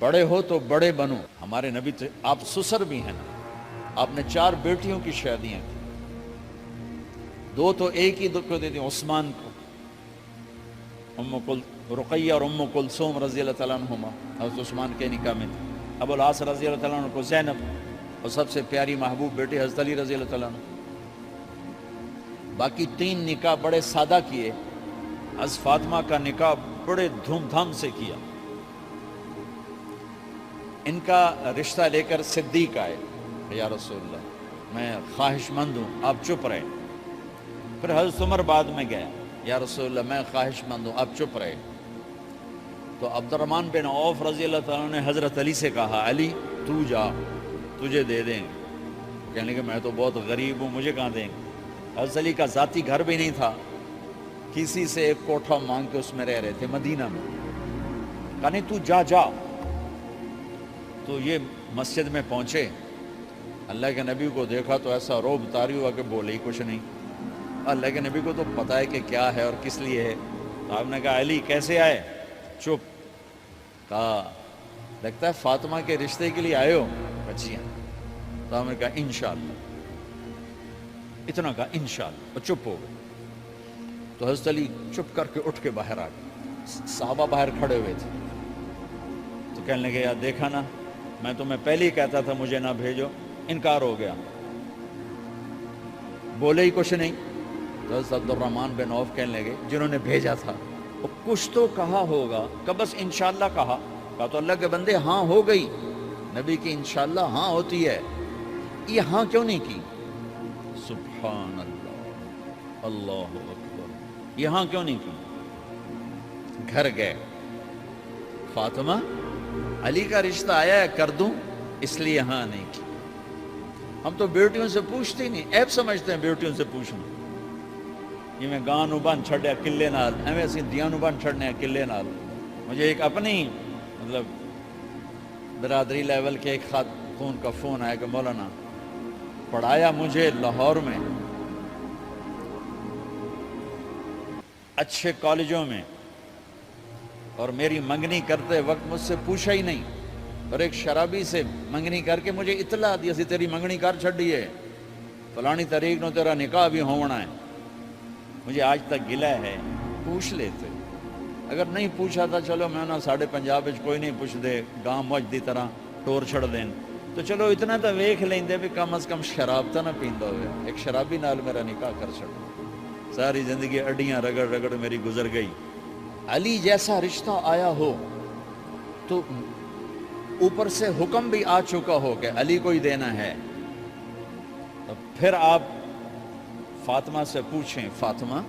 بڑے ہو تو بڑے بنو. ہمارے نبی تو آپ سسر بھی ہیں نا, آپ نے 4 بیٹیوں کی شادیاں کی, 2 تو ایک ہی کو دے دی عثمان کو, رقیہ اور ام کلثوم رضی اللہ تعالیٰ عنہما حضرت عثمان کے نکاح میں تھی. ابو العاص رضی اللہ تعالیٰ عنہ کو زینب, اور سب سے پیاری محبوب بیٹی حضرت علی رضی اللہ تعالیٰ عنہ. باقی 3 نکاح بڑے سادہ کیے. از فاطمہ کا نکاح بڑے دھوم دھام سے کیا. ان کا رشتہ لے کر صدیق آئے, یا رسول اللہ میں خواہش مند ہوں, آپ چپ رہے. پھر حضرت عمر بعد میں گیا, یا رسول اللہ میں خواہش مند ہوں, آپ چپ رہے. تو عبد الرحمن بن عوف رضی اللہ تعالیٰ نے حضرت علی سے کہا, علی تو جا, تجھے دے دیں گے. کہنے لگے میں تو بہت غریب ہوں, مجھے کہاں دیں گے. حضرت علی کا ذاتی گھر بھی نہیں تھا, کسی سے ایک کوٹھا مانگ کے اس میں رہ رہے تھے مدینہ میں. کہا نہیں تو جا جا. تو یہ مسجد میں پہنچے, اللہ کے نبی کو دیکھا تو ایسا روب طاری ہوا کہ بولے ہی کچھ نہیں. اللہ کے نبی کو تو پتہ ہے کہ کیا ہے اور کس لیے ہے. تو آپ نے کہا علی کیسے آئے؟ چپ. کہا لگتا ہے فاطمہ کے رشتے کے لیے آئے ہو. جی ہاں. تو آپ نے کہا انشاءاللہ, اتنا کہا انشاءاللہ, اور چپ ہو گئے. تو حضرت علی چپ کر کے اٹھ کے باہر آ گئے. صحابہ باہر کھڑے ہوئے تھے. تو کہنے لگے یار دیکھا نا, میں تمہیں پہلے ہی کہتا تھا مجھے نہ بھیجو, انکار ہو گیا, بولے ہی کچھ نہیں. تو حضرت عبد الرحمن بن عوف کہنے لگے جنہوں نے بھیجا تھا, وہ کچھ تو کہا ہوگا, کہ بس انشاءاللہ کہا. کہا تو اللہ کے بندے ہاں ہو گئی, نبی کی انشاءاللہ ہاں ہوتی ہے, یہ ہاں کیوں نہیں کی؟ سبحان اللہ, اللہ اکبر, یہ ہاں کیوں نہیں کی؟ گھر گئے, فاطمہ علی کا رشتہ آیا ہے کر دوں, اس لیے ہاں نہیں کی. ہم تو بیٹیوں سے پوچھتے ہی نہیں, عیب سمجھتے ہیں بیٹیوں سے پوچھنا. یہ میں گاں نو بن چھڑیا قلعے نال, ایویں اسی دیاں نو بن چھڑنے قلعے نال. مجھے ایک اپنی مطلب برادری لیول کے ایک خاتون کا فون آیا کہ مولانا پڑھایا مجھے لاہور میں اچھے کالجوں میں, اور میری منگنی کرتے وقت مجھ سے پوچھا ہی نہیں, اور ایک شرابی سے منگنی کر کے مجھے اطلاع دی سی تیری منگنی کر چھڑی ہے, فلانی تاریخ نو تیرا نکاح بھی ہونا ہے. مجھے آج تک گلہ ہے, پوچھ لیتے. اگر نہیں پوچھا تھا چلو میں نا ساڑھے پنجاب کوئی نہیں پوچھ دے, گاں موج دی طرح ٹور چھڑ دین, تو چلو اتنا تو ویکھ لیندے بھی کم از کم شراب تو نہ پیندا ہوئے. ایک شرابی نال میرا نکاح کر چھڑا, ساری زندگی اڈیاں رگڑ رگڑ میری گزر گئی. علی جیسا رشتہ آیا ہو تو اوپر سے حکم بھی آ چکا ہو کہ علی کو ہی دینا ہے, تو پھر آپ فاطمہ سے پوچھیں فاطمہ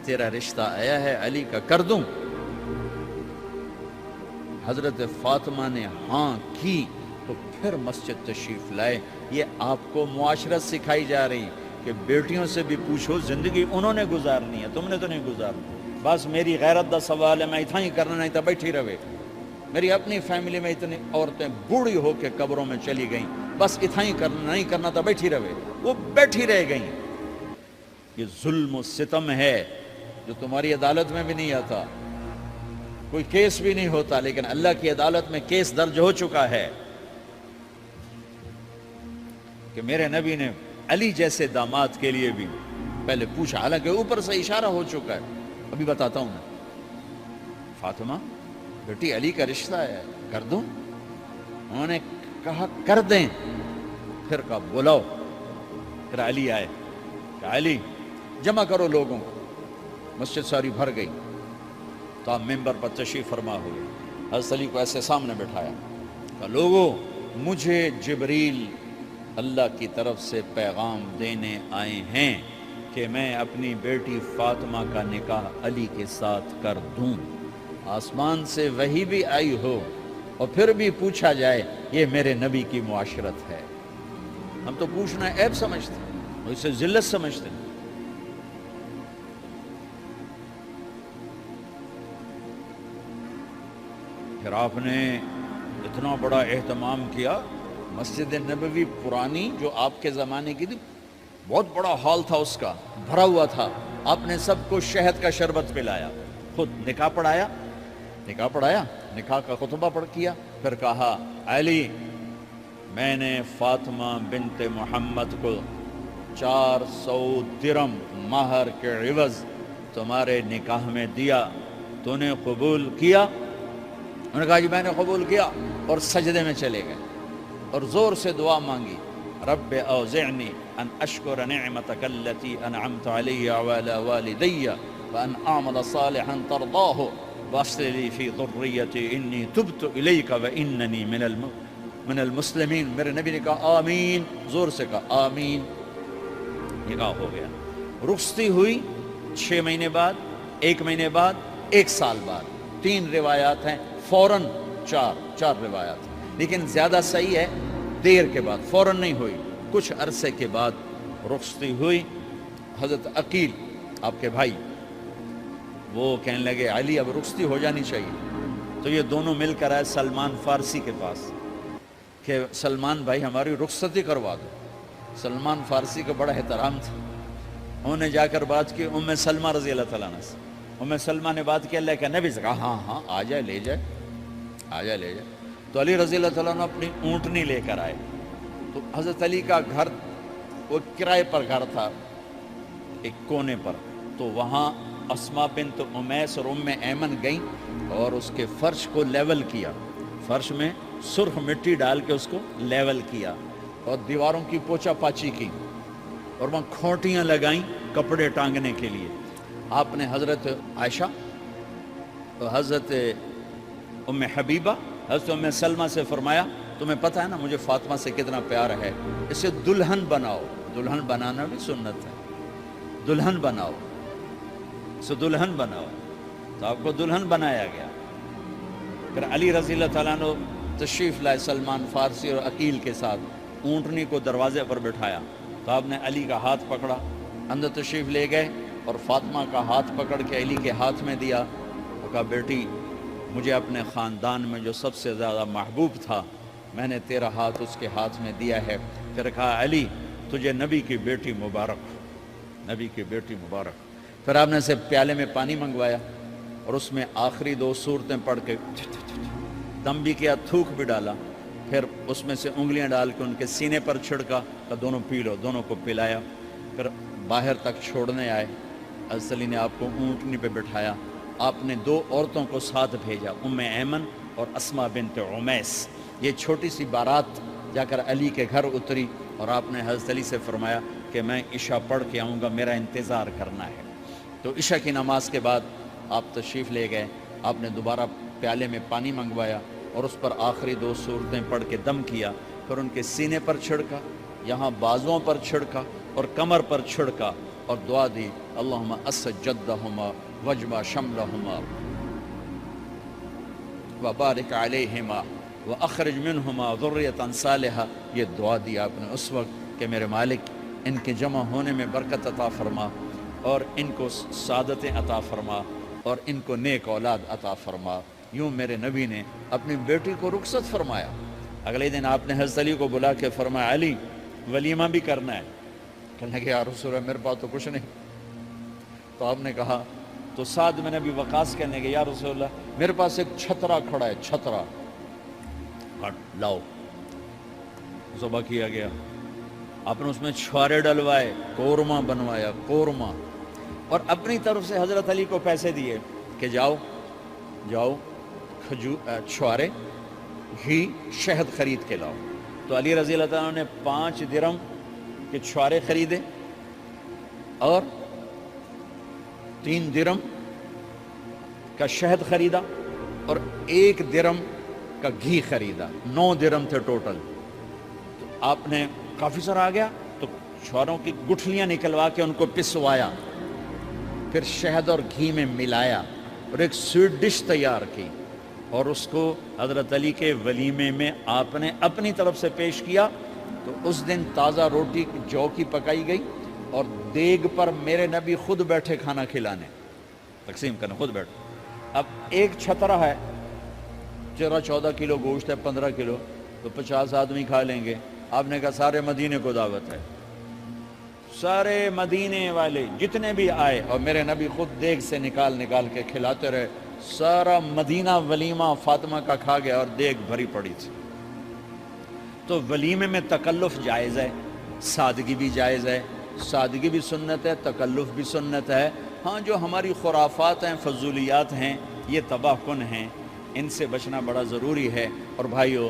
تیرا رشتہ آیا ہے علی کا کر دوں؟ حضرت فاطمہ نے ہاں کی تو پھر مسجد تشریف لائے. یہ آپ کو معاشرت سکھائی جا رہی کہ بیٹیوں سے بھی پوچھو, زندگی انہوں نے گزارنی ہے, تم نے تو نہیں گزارنی. بس میری غیرت دا سوال ہے, میں اتنا ہی کرنا نہیں تھا بیٹھی رہے. میری اپنی فیملی میں اتنی عورتیں بوڑھی ہو کے قبروں میں چلی گئیں, بس اتنا ہی کرنا نہیں کرنا تھا بیٹھی رہے, وہ بیٹھی رہ گئیں. یہ ظلم و ستم ہے جو تمہاری عدالت میں بھی نہیں آتا, کوئی کیس بھی نہیں ہوتا, لیکن اللہ کی عدالت میں کیس درج ہو چکا ہے کہ میرے نبی نے علی جیسے داماد کے لیے بھی پہلے پوچھا, حالانکہ اوپر سے اشارہ ہو چکا ہے. ابھی بتاتا ہوں میں. فاطمہ بیٹی علی کا رشتہ ہے کر دوں؟ انہوں نے کہا کر دیں. پھر کہا بلاؤ. پھر علی آئے, کہا علی جمع کرو لوگوں کو. مسجد ساری بھر گئی تو آپ ممبر پر تشریف فرما ہوئے. حضرت علی کو ایسے سامنے بٹھایا, کہا لوگوں مجھے جبریل اللہ کی طرف سے پیغام دینے آئے ہیں کہ میں اپنی بیٹی فاطمہ کا نکاح علی کے ساتھ کر دوں. آسمان سے وحی بھی آئی ہو اور پھر بھی پوچھا جائے, یہ میرے نبی کی معاشرت ہے. ہم تو پوچھنا عیب سمجھتے ہیں اور اسے ذلت سمجھتے ہیں. پھر آپ نے اتنا بڑا اہتمام کیا. مسجد نبوی پرانی جو آپ کے زمانے کی تھی, بہت بڑا ہال تھا, اس کا بھرا ہوا تھا. آپ نے سب کو شہد کا شربت پلایا, خود نکاح پڑھایا, نکاح کا خطبہ پڑھ کیا, پھر کہا علی میں نے فاطمہ بنت محمد کو 400 درم مہر کے عوض تمہارے نکاح میں دیا، تو نے قبول کیا؟ انہوں نے کہا جی میں نے قبول کیا، اور سجدے میں چلے گئے اور زور سے دعا مانگی، رب اوزعنی ان اشکر نعمتک التی انعمت علی وعلی والدی وان اعمل صالحا ترضاہ واصلح لی فی ذریتی انی تبت الیک واننی من المسلمین۔ میرے نبی نے کہا آمین، زور سے کہا آمین، نکاح ہو گیا۔ رخصتی ہوئی 6 مہینے بعد، 1 مہینے بعد، 1 سال بعد، 3 روایات ہیں، فوراً 4 روایات، لیکن زیادہ صحیح ہے دیر کے بعد، فوراً نہیں ہوئی، کچھ عرصے کے بعد رخصتی ہوئی۔ حضرت عقیل آپ کے بھائی وہ کہنے لگے علی اب رخصتی ہو جانی چاہیے، تو یہ دونوں مل کر آئے سلمان فارسی کے پاس کہ سلمان بھائی ہماری رخصتی کروا دو۔ سلمان فارسی کا بڑا احترام تھا، انہوں نے جا کر بات کی ام سلمہ رضی اللہ تعالیٰ عنہ سے۔ ام سلمہ نے بات کی اللہ کے نبی سے، کہا ہاں آ جائے، لے جائے، آ جائے لے جائے۔ تو علی رضی اللہ تعالیٰ عنہ اپنی اونٹنی لے کر آئے، تو حضرت علی کا گھر وہ کرائے پر گھر تھا ایک کونے پر، تو وہاں اسماء بنت امیس اور ام ایمن گئیں اور اس کے فرش کو لیول کیا، فرش میں سرخ مٹی ڈال کے اس کو لیول کیا اور دیواروں کی پوچا پاچی کی اور وہاں کھوٹیاں لگائیں کپڑے ٹانگنے کے لیے۔ آپ نے حضرت عائشہ، حضرت ام حبیبہ، حضرت ام سلمہ سے فرمایا تمہیں پتہ ہے نا مجھے فاطمہ سے کتنا پیار ہے، اسے دلہن بناؤ۔ دلہن بنانا بھی سنت ہے، دلہن بناؤ، اسے دلہن بناؤ، تو آپ کو دلہن بنایا گیا۔ پھر علی رضی اللہ تعالیٰ عنہ تشریف لائے سلمان فارسی اور عقیل کے ساتھ، اونٹنی کو دروازے پر بٹھایا، تو آپ نے علی کا ہاتھ پکڑا، اندر تشریف لے گئے اور فاطمہ کا ہاتھ پکڑ کے علی کے ہاتھ میں دیا، وہ کہا بیٹی مجھے اپنے خاندان میں جو سب سے زیادہ محبوب تھا میں نے تیرا ہاتھ اس کے ہاتھ میں دیا ہے۔ پھر کہا علی تجھے نبی کی بیٹی مبارک، نبی کی بیٹی مبارک۔ پھر آپ نے سے پیالے میں پانی منگوایا اور اس میں آخری 2 سورتیں پڑھ کے دم بھی کیا، تھوک بھی ڈالا، پھر اس میں سے انگلیاں ڈال کے ان کے سینے پر چھڑکا کہ دونوں پی لو، دونوں کو پلایا۔ پھر باہر تک چھوڑنے آئے، حضرت علی نے آپ کو اونٹنی پہ بٹھایا، آپ نے 2 عورتوں کو ساتھ بھیجا، ام ایمن اور اسماء بنت امیس۔ یہ چھوٹی سی بارات جا کر علی کے گھر اتری اور آپ نے حضرت علی سے فرمایا کہ میں عشاء پڑھ کے آؤں گا، میرا انتظار کرنا ہے۔ تو عشاء کی نماز کے بعد آپ تشریف لے گئے، آپ نے دوبارہ پیالے میں پانی منگوایا اور اس پر آخری 2 سورتیں پڑھ کے دم کیا، پھر ان کے سینے پر چھڑکا، یہاں بازوؤں پر چھڑکا اور کمر پر چھڑکا اور دعا دی اللہم اسد جدہما وجمع شملہما وبارک علیہما واخرج منہما ذریۃ صالحہ۔ یہ دعا دی آپ نے اس وقت کہ میرے مالک ان کے جمع ہونے میں برکت عطا فرما اور ان کو سعادتیں عطا فرما اور ان کو نیک اولاد عطا فرما۔ یوں میرے نبی نے اپنی بیٹی کو رخصت فرمایا۔ اگلے دن آپ نے حضرت علی کو بلا کے فرمایا علی ولیمہ بھی کرنا ہے۔ کہنے لگے یا رسول اللہ میرے پاس تو کچھ نہیں۔ تو آپ نے کہا، تو سعد بن ابی وقاص کہنے لگے یا رسول اللہ میرے پاس ایک چھترا کھڑا ہے، چھترا لاؤ۔ ذبح کیا گیا، آپ نے اس میں چھوارے ڈلوائے، قورمہ بنوایا، قورمہ، اور اپنی طرف سے حضرت علی کو پیسے دیے کہ جاؤ چھوارے، گھی، شہد خرید کے لاؤ۔ تو علی رضی اللہ تعالیٰ نے 5 درم کے چھوارے خریدے اور 3 درم کا شہد خریدا اور 1 درم کا گھی خریدا، 9 درم تھے ٹوٹل۔ تو آپ نے کافی سارا آ گیا تو چھواروں کی گٹھلیاں نکلوا کے ان کو پسوایا، پھر شہد اور گھی میں ملایا اور ایک سویٹ ڈش تیار کی اور اس کو حضرت علی کے ولیمے میں آپ نے اپنی طرف سے پیش کیا۔ تو اس دن تازہ روٹی جو کی پکائی گئی اور دیگ پر میرے نبی خود بیٹھے کھانا کھلانے، تقسیم کرنے خود بیٹھے۔ اب ایک چھترا ہے، 14 کلو گوشت ہے، 15 کلو، تو 50 آدمی کھا لیں گے۔ آپ نے کہا سارے مدینے کو دعوت ہے، سارے مدینے والے جتنے بھی آئے، اور میرے نبی خود دیگ سے نکال کے کھلاتے رہے سارا مدینہ ولیمہ فاطمہ کا کھا گیا اور دیگ بھری پڑی تھی۔ تو ولیمے میں تکلف جائز ہے، سادگی بھی جائز ہے، سادگی بھی سنت ہے، تکلف بھی سنت ہے۔ ہاں جو ہماری خرافات ہیں، فضولیات ہیں، یہ تباہ کن ہیں، ان سے بچنا بڑا ضروری ہے۔ اور بھائیو،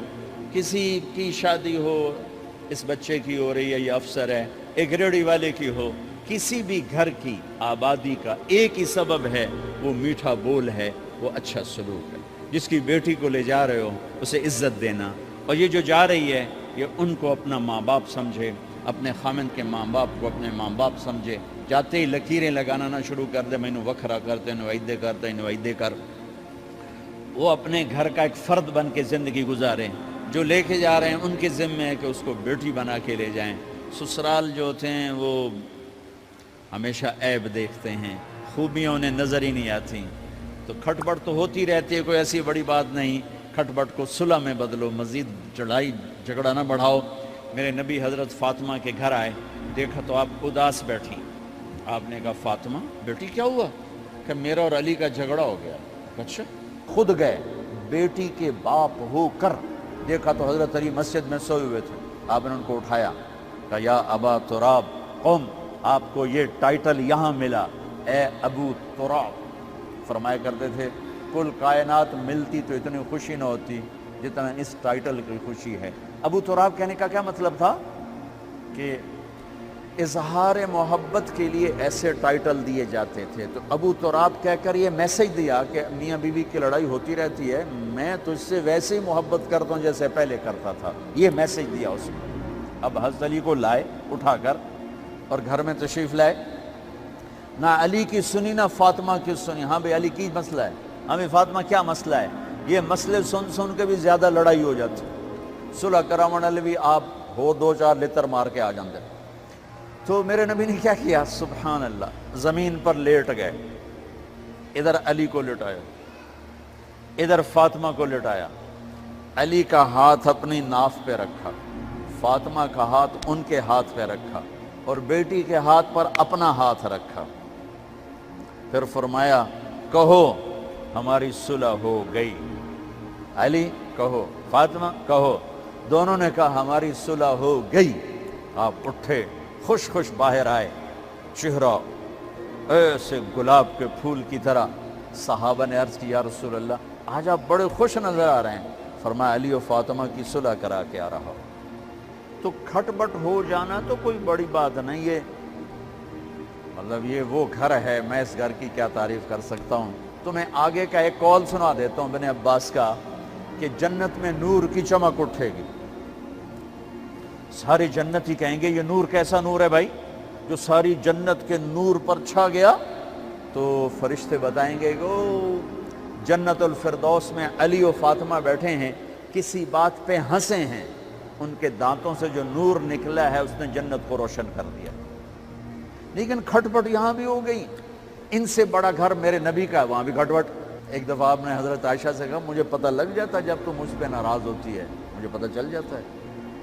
کسی کی شادی ہو، اس بچے کی ہو رہی ہے، یہ افسر ہے، ایک ریڑھی والے کی ہو، کسی بھی گھر کی آبادی کا ایک ہی سبب ہے، وہ میٹھا بول ہے، وہ اچھا سلوک ہے۔ جس کی بیٹی کو لے جا رہے ہو اسے عزت دینا، اور یہ جو جا رہی ہے یہ ان کو اپنا ماں باپ سمجھے، اپنے خامند کے ماں باپ کو اپنے ماں باپ سمجھے۔ جاتے ہی لکیریں لگانا نہ شروع کر دے، مینوں وکھرا کرتے نوائدے کرتے نوائدے کر۔ وہ اپنے گھر کا ایک فرد بن کے زندگی گزاریں۔ جو لے کے جا رہے ہیں ان کے ذمہ ہے کہ اس کو بیٹی بنا کے لے جائیں۔ سسرال جو ہوتے ہیں وہ ہمیشہ عیب دیکھتے ہیں، خوبیاں انہیں نظر ہی نہیں آتی۔ تو کھٹ پٹ تو ہوتی رہتی ہے، کوئی ایسی بڑی بات نہیں، کھٹ پٹ کو صلح میں بدلو، مزید لڑائی جھگڑا نہ بڑھاؤ۔ میرے نبی حضرت فاطمہ کے گھر آئے، دیکھا تو آپ اداس بیٹھی۔ آپ نے کہا فاطمہ بیٹی کیا ہوا؟ کہ میرا اور علی کا جھگڑا ہو گیا۔ اچھا؟ خود گئے، بیٹی کے باپ ہو کر دیکھا تو حضرت علی مسجد میں سوئے ہوئے تھے۔ آپ نے ان کو اٹھایا، کہا یا ابا تراب قم، آپ کو یہ ٹائٹل یہاں ملا، اے ابو تراب۔ فرمایا کرتے تھے کل کائنات ملتی تو اتنی خوشی نہ ہوتی جتنا اس ٹائٹل کی خوشی ہے۔ ابو تراب کہنے کا کیا مطلب تھا؟ کہ اظہار محبت کے لیے ایسے ٹائٹل دیے جاتے تھے۔ تو ابو تراب کہہ کر یہ میسج دیا کہ میاں بیوی کی لڑائی ہوتی رہتی ہے، میں تجھ سے ویسے ہی محبت کرتا ہوں جیسے پہلے کرتا تھا، یہ میسج دیا اس نے۔ اب حضرت علی کو لائے اٹھا کر اور گھر میں تشریف لائے، نہ علی کی سنی نہ فاطمہ کی سنی۔ ہاں بھائی علی کی مسئلہ ہے، ہاں بھائی فاطمہ کیا مسئلہ ہے؟ یہ مسئلے سن سن کے بھی زیادہ لڑائی ہو جاتی۔ صلح کرامن علی بھی آپ ہو دو چار لتر مار کے آ جاندے۔ تو میرے نبی نے کیا کیا؟ سبحان اللہ، زمین پر لیٹ گئے، ادھر علی کو لٹایا، ادھر فاطمہ کو لٹایا، علی کا ہاتھ اپنی ناف پہ رکھا، فاطمہ کا ہاتھ ان کے ہاتھ پہ رکھا، اور بیٹی کے ہاتھ پر اپنا ہاتھ رکھا۔ پھر فرمایا کہو ہماری صلح ہو گئی۔ علی کہو، فاطمہ کہو۔ دونوں نے کہا ہماری صلح ہو گئی۔ آپ اٹھے، خوش خوش باہر آئے، چہرہ ایسے گلاب کے پھول کی طرح۔ صحابہ نے عرض کی یا رسول اللہ آج آپ بڑے خوش نظر آ رہے ہیں۔ فرمایا علی و فاطمہ کی صلح کرا کے آ رہا ہوں۔ تو کھٹ بٹ ہو جانا تو کوئی بڑی بات نہیں ہے، مطلب یہ وہ گھر ہے، میں اس گھر کی کیا تعریف کر سکتا ہوں۔ تو میں آگے کا ایک قول سنا دیتا ہوں ابن عباس کا، کہ جنت میں نور کی چمک اٹھے گی، سارے جنتی کہیں گے یہ نور کیسا نور ہے بھائی جو ساری جنت کے نور پر چھا گیا؟ تو فرشتے بتائیں گے کہ جنت الفردوس میں علی و فاطمہ بیٹھے ہیں، کسی بات پہ ہنسے ہیں، ان کے دانتوں سے جو نور نکلا ہے اس نے جنت کو روشن کر دیا۔ لیکن کھٹ پٹ یہاں بھی ہو گئی۔ ان سے بڑا گھر میرے نبی کا ہے، وہاں بھی کھٹ پٹ۔ ایک دفعہ آپ نے حضرت عائشہ سے کہا مجھے پتہ لگ جاتا جب تو مجھ پہ ناراض ہوتی ہے، مجھے پتہ چل جاتا ہے۔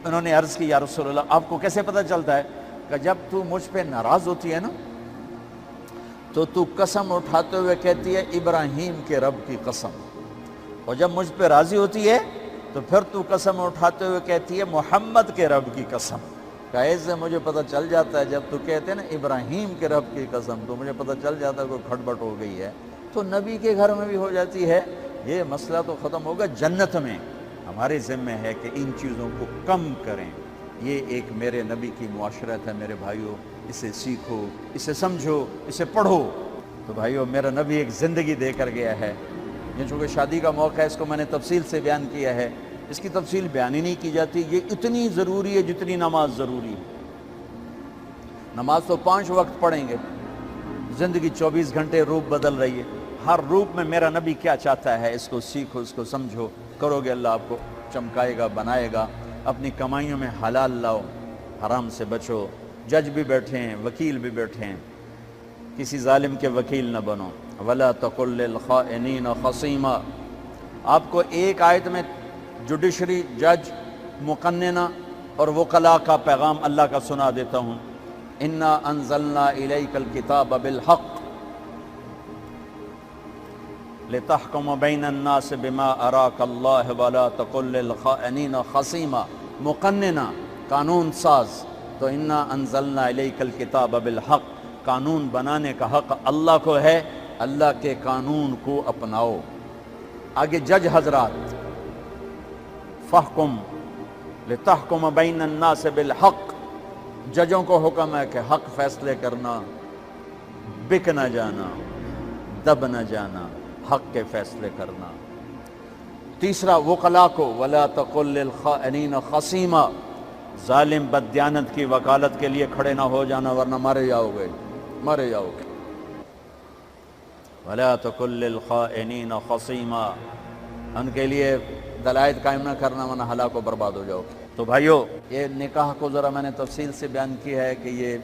انہوں نے عرض کی یا رسول اللہ آپ کو کیسے پتہ چلتا ہے؟ کہ جب تو مجھ پہ ناراض ہوتی ہے نا تو قسم اٹھاتے ہوئے کہتی ہے ابراہیم کے رب کی قسم، اور جب مجھ پہ راضی ہوتی ہے تو پھر تو قسم اٹھاتے ہوئے کہتی ہے محمد کے رب کی قسم۔ کہ ایسے مجھے پتہ چل جاتا ہے جب تو کہتے ہیں نا ابراہیم کے رب کی قسم، تو مجھے پتہ چل جاتا ہے کوئی کھٹ بٹ ہو گئی ہے۔ تو نبی کے گھر میں بھی ہو جاتی ہے، یہ مسئلہ تو ختم ہوگا جنت میں۔ ہمارے ذمہ ہے کہ ان چیزوں کو کم کریں۔ یہ ایک میرے نبی کی معاشرت ہے میرے بھائیوں، اسے سیکھو، اسے سمجھو، اسے پڑھو۔ تو بھائیوں میرا نبی ایک زندگی دے کر گیا ہے، یہ چونکہ شادی کا موقع ہے اس کو میں نے تفصیل سے بیان کیا ہے، اس کی تفصیل بیان ہی نہیں کی جاتی۔ یہ اتنی ضروری ہے جتنی نماز ضروری ہے۔ نماز تو 5 وقت پڑھیں گے، زندگی 24 گھنٹے روپ بدل رہی ہے، ہر روپ میں میرا نبی کیا چاہتا ہے اس کو سیکھو، اس کو سمجھو، کرو گے اللہ آپ کو چمکائے گا، بنائے گا۔ اپنی کمائیوں میں حلال لاؤ، حرام سے بچو۔ جج بھی بیٹھے ہیں، وکیل بھی بیٹھے ہیں، کسی ظالم کے وکیل نہ بنو۔ وَلَا تَقُلْ لِلْخَائِنِينَ خَصِيمًا۔ آپ کو ایک آیت میں جوڈیشری، جج، مقننہ اور وکلاء کا پیغام اللہ کا سنا دیتا ہوں۔ اِنَّا أَنزَلْنَا إِلَيْكَ الْكِتَابَ بِالْحَقِّ لتحکم بین الناس بما اراک اللہ ولا تقل للخائنین خصیما، مقننہ قانون ساز، تو انا انزلنا الیک الکتاب بالحق، قانون بنانے کا حق اللہ کو ہے، اللہ کے قانون کو اپناؤ۔ آگے جج حضرات، فحکم لتحکم بین الناس بالحق، ججوں کو حکم ہے کہ حق فیصلے کرنا، بک نہ جانا، دب نہ جانا، حق کے فیصلے کرنا۔ تیسرا وکلاء کو، ولا تقل للخائنین خصیما، ظالم بددیانت کی وکالت کے لیے کھڑے نہ ہو جانا ورنہ مارے جاؤ گے، مارے جاؤ گے۔ ولا تقل للخائنین خصیما، ان کے لیے دلائل قائم نہ کرنا ورنہ ہلاک و برباد ہو جاؤ گے۔ تو بھائیو، یہ نکاح کو ذرا میں نے تفصیل سے بیان کی ہے کہ یہ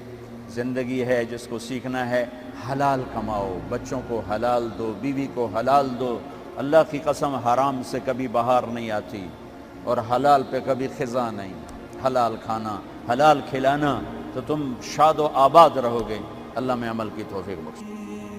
زندگی ہے جس کو سیکھنا ہے، حلال کماؤ، بچوں کو حلال دو، بیوی کو حلال دو۔ اللہ کی قسم حرام سے کبھی بہار نہیں آتی اور حلال پہ کبھی خزاں نہیں۔ حلال کھانا، حلال کھلانا، تو تم شاد و آباد رہو گے۔ اللہ میں عمل کی توفیق بخشے۔